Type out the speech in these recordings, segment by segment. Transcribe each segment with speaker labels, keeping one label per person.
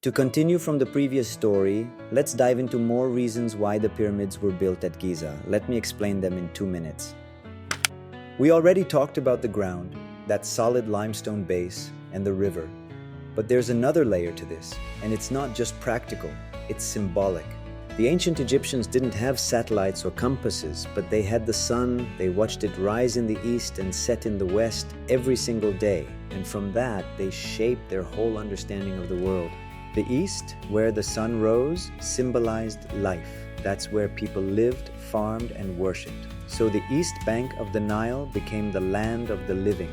Speaker 1: To continue from the previous story, let's dive into more reasons why the pyramids were built at Giza. Let me explain them in 2 minutes. We already talked about the ground, that solid limestone base, and the river. But there's another layer to this, and it's not just practical, it's symbolic. The ancient Egyptians didn't have satellites or compasses, but they had the sun, they watched it rise in the east and set in the west every single day, and from that they shaped their whole understanding of the world. The east, where the sun rose, symbolized life. That's where people lived, farmed, and worshipped. So the east bank of the Nile became the land of the living.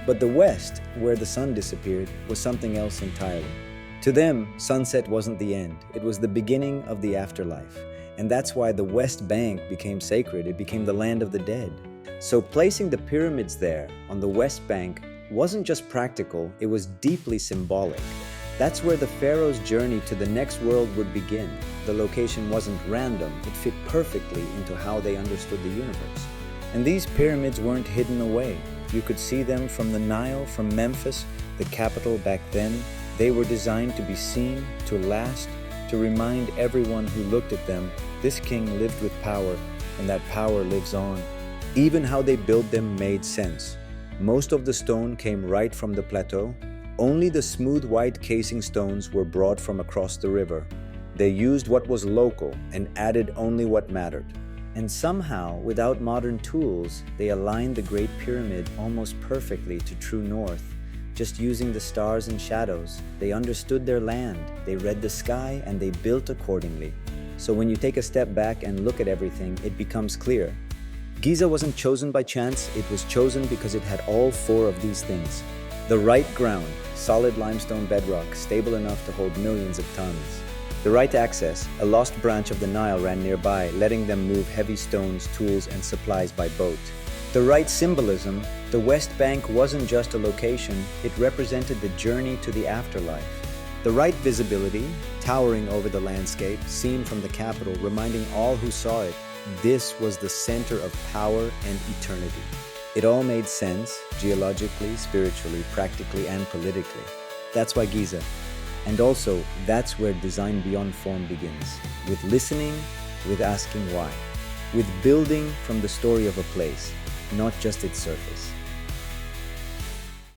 Speaker 1: But the west, where the sun disappeared, was something else entirely. To them, sunset wasn't the end. It was the beginning of the afterlife. And that's why the west bank became sacred. It became the land of the dead. So placing the pyramids there, on the west bank, wasn't just practical, it was deeply symbolic. That's where the pharaoh's journey to the next world would begin. The location wasn't random, it fit perfectly into how they understood the universe. And these pyramids weren't hidden away. You could see them from the Nile, from Memphis, the capital back then. They were designed to be seen, to last, to remind everyone who looked at them, this king lived with power, and that power lives on. Even how they built them made sense. Most of the stone came right from the plateau. Only the smooth white casing stones were brought from across the river. They used what was local and added only what mattered. And somehow, without modern tools, they aligned the Great Pyramid almost perfectly to true north. Just using the stars and shadows, they understood their land, they read the sky, and they built accordingly. So when you take a step back and look at everything, it becomes clear. Giza wasn't chosen by chance, it was chosen because it had all 4 of these things. The right ground, solid limestone bedrock, stable enough to hold millions of tons. The right access, a lost branch of the Nile ran nearby, letting them move heavy stones, tools, and supplies by boat. The right symbolism, the West Bank wasn't just a location, it represented the journey to the afterlife. The right visibility, towering over the landscape, seen from the capital, reminding all who saw it, this was the center of power and eternity. It all made sense, geologically, spiritually, practically, and politically. That's why Giza. And also, that's where design beyond form begins. With listening, with asking why. With building from the story of a place, not just its surface.